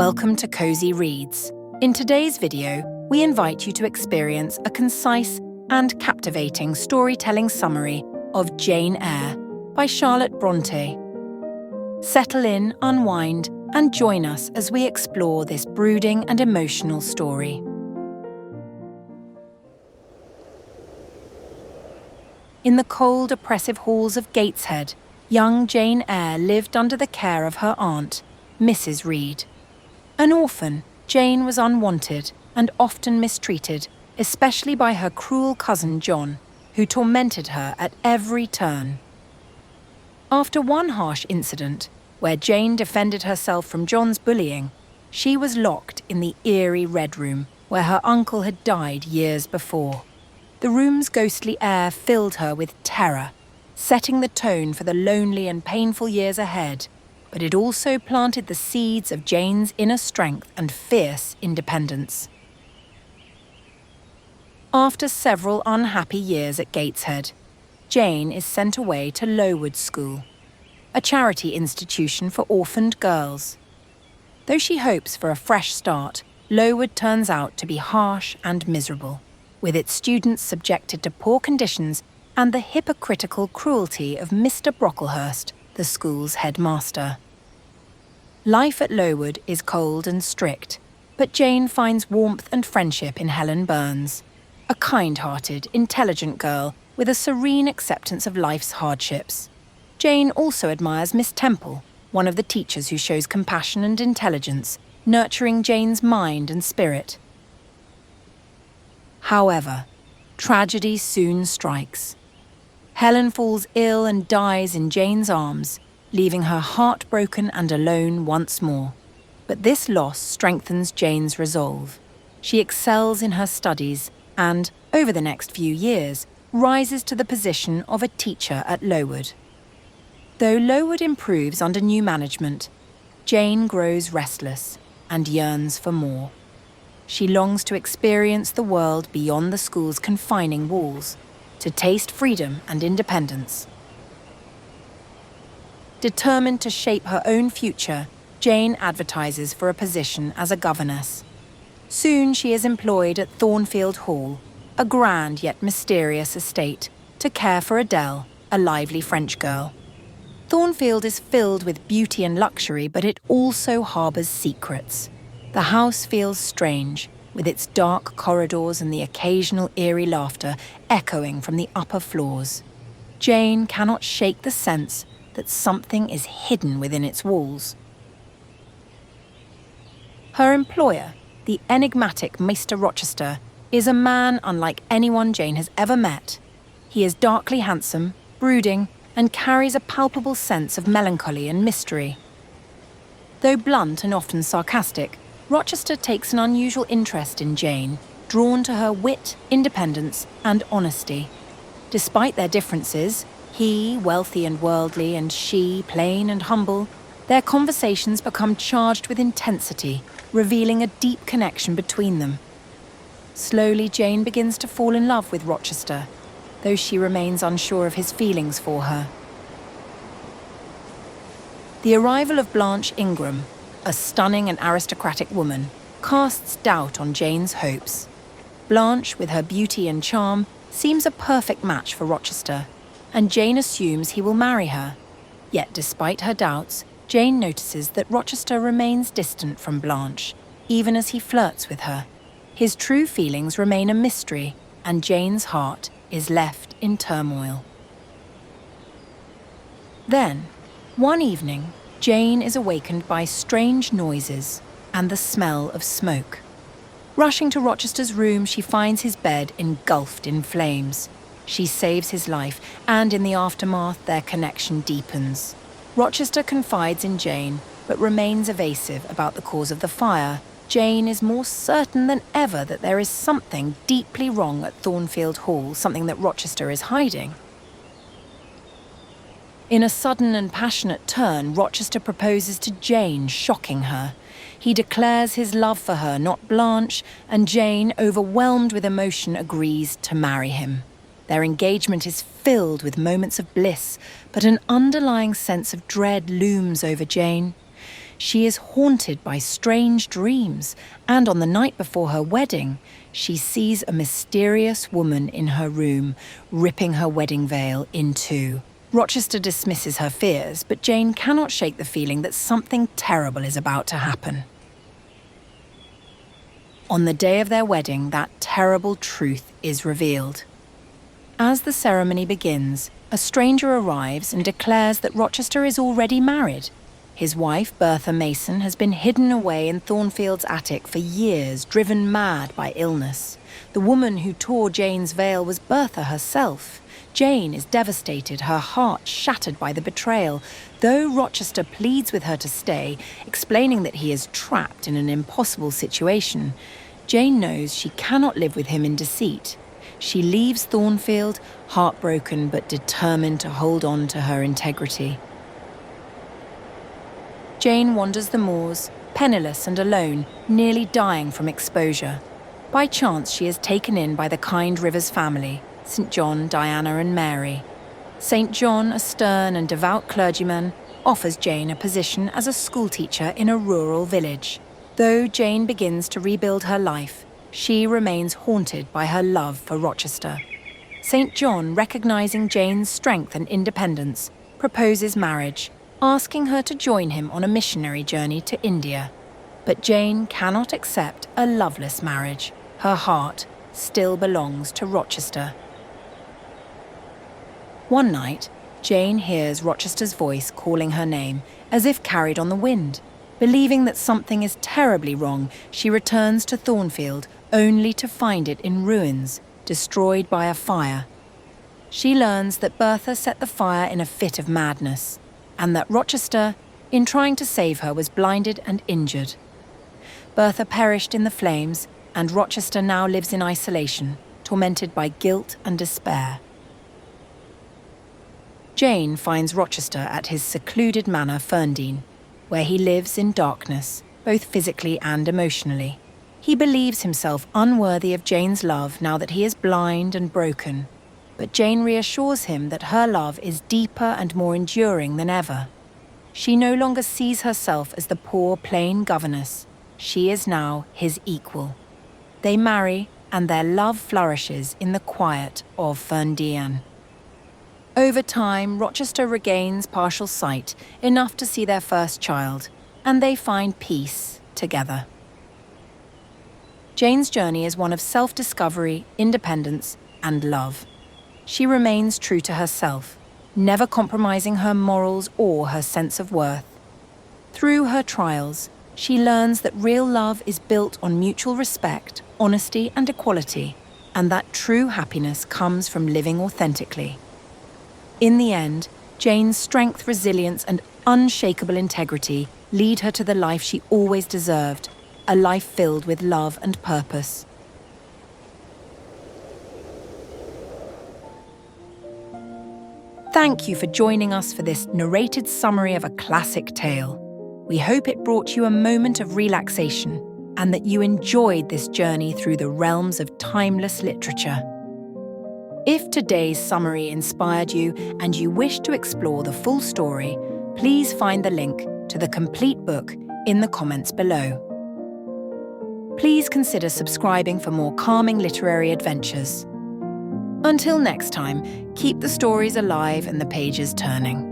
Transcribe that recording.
Welcome to Cozy Reads. In today's video, we invite you to experience a concise and captivating storytelling summary of Jane Eyre by Charlotte Brontë. Settle in, unwind, and join us as we explore this brooding and emotional story. In the cold, oppressive halls of Gateshead, young Jane Eyre lived under the care of her aunt, Mrs. Reed. An orphan, Jane was unwanted and often mistreated, especially by her cruel cousin John, who tormented her at every turn. After one harsh incident, where Jane defended herself from John's bullying, she was locked in the eerie Red Room, where her uncle had died years before. The room's ghostly air filled her with terror, setting the tone for the lonely and painful years ahead, but it also planted the seeds of Jane's inner strength and fierce independence. After several unhappy years at Gateshead, Jane is sent away to Lowood School, a charity institution for orphaned girls. Though she hopes for a fresh start, Lowood turns out to be harsh and miserable, with its students subjected to poor conditions and the hypocritical cruelty of Mr. Brocklehurst, the school's headmaster. Life at Lowood is cold and strict, but Jane finds warmth and friendship in Helen Burns, a kind-hearted, intelligent girl with a serene acceptance of life's hardships. Jane also admires Miss Temple, one of the teachers who shows compassion and intelligence, nurturing Jane's mind and spirit. However, tragedy soon strikes. Helen falls ill and dies in Jane's arms, leaving her heartbroken and alone once more. But this loss strengthens Jane's resolve. She excels in her studies and, over the next few years, rises to the position of a teacher at Lowood. Though Lowood improves under new management, Jane grows restless and yearns for more. She longs to experience the world beyond the school's confining walls, to taste freedom and independence. Determined to shape her own future, Jane advertises for a position as a governess. Soon she is employed at Thornfield Hall, a grand yet mysterious estate, to care for Adele, a lively French girl. Thornfield is filled with beauty and luxury, but it also harbours secrets. The house feels strange, with its dark corridors and the occasional eerie laughter echoing from the upper floors. Jane cannot shake the sense that something is hidden within its walls. Her employer, the enigmatic Mr. Rochester, is a man unlike anyone Jane has ever met. He is darkly handsome, brooding, and carries a palpable sense of melancholy and mystery. Though blunt and often sarcastic, Rochester takes an unusual interest in Jane, drawn to her wit, independence, and honesty. Despite their differences, he, wealthy and worldly, and she, plain and humble, their conversations become charged with intensity, revealing a deep connection between them. Slowly, Jane begins to fall in love with Rochester, though she remains unsure of his feelings for her. The arrival of Blanche Ingram, a stunning and aristocratic woman, casts doubt on Jane's hopes. Blanche, with her beauty and charm, seems a perfect match for Rochester, and Jane assumes he will marry her. Yet despite her doubts, Jane notices that Rochester remains distant from Blanche, even as he flirts with her. His true feelings remain a mystery, and Jane's heart is left in turmoil. Then, one evening, Jane is awakened by strange noises and the smell of smoke. Rushing to Rochester's room, she finds his bed engulfed in flames. She saves his life, and in the aftermath, their connection deepens. Rochester confides in Jane, but remains evasive about the cause of the fire. Jane is more certain than ever that there is something deeply wrong at Thornfield Hall, something that Rochester is hiding. In a sudden and passionate turn, Rochester proposes to Jane, shocking her. He declares his love for her, not Blanche, and Jane, overwhelmed with emotion, agrees to marry him. Their engagement is filled with moments of bliss, but an underlying sense of dread looms over Jane. She is haunted by strange dreams, and on the night before her wedding, she sees a mysterious woman in her room, ripping her wedding veil in two. Rochester dismisses her fears, but Jane cannot shake the feeling that something terrible is about to happen. On the day of their wedding, that terrible truth is revealed. As the ceremony begins, a stranger arrives and declares that Rochester is already married. His wife, Bertha Mason, has been hidden away in Thornfield's attic for years, driven mad by illness. The woman who tore Jane's veil was Bertha herself. Jane is devastated, her heart shattered by the betrayal, though Rochester pleads with her to stay, explaining that he is trapped in an impossible situation. Jane knows she cannot live with him in deceit. She leaves Thornfield, heartbroken but determined to hold on to her integrity. Jane wanders the moors, penniless and alone, nearly dying from exposure. By chance, she is taken in by the kind Rivers family, St. John, Diana and Mary. St. John, a stern and devout clergyman, offers Jane a position as a schoolteacher in a rural village. Though Jane begins to rebuild her life, she remains haunted by her love for Rochester. St. John, recognizing Jane's strength and independence, proposes marriage, asking her to join him on a missionary journey to India. But Jane cannot accept a loveless marriage. Her heart still belongs to Rochester. One night, Jane hears Rochester's voice calling her name, as if carried on the wind. Believing that something is terribly wrong, she returns to Thornfield, only to find it in ruins, destroyed by a fire. She learns that Bertha set the fire in a fit of madness, and that Rochester, in trying to save her, was blinded and injured. Bertha perished in the flames, and Rochester now lives in isolation, tormented by guilt and despair. Jane finds Rochester at his secluded manor, Ferndean, where he lives in darkness, both physically and emotionally. He believes himself unworthy of Jane's love now that he is blind and broken. But Jane reassures him that her love is deeper and more enduring than ever. She no longer sees herself as the poor, plain governess. She is now his equal. They marry, and their love flourishes in the quiet of Ferndean. Over time, Rochester regains partial sight, enough to see their first child, and they find peace together. Jane's journey is one of self-discovery, independence, and love. She remains true to herself, never compromising her morals or her sense of worth. Through her trials, she learns that real love is built on mutual respect, honesty, and equality, and that true happiness comes from living authentically. In the end, Jane's strength, resilience, and unshakable integrity lead her to the life she always deserved, a life filled with love and purpose. Thank you for joining us for this narrated summary of a classic tale. We hope it brought you a moment of relaxation and that you enjoyed this journey through the realms of timeless literature. If today's summary inspired you and you wish to explore the full story, please find the link to the complete book in the comments below. Please consider subscribing for more calming literary adventures. Until next time, keep the stories alive and the pages turning.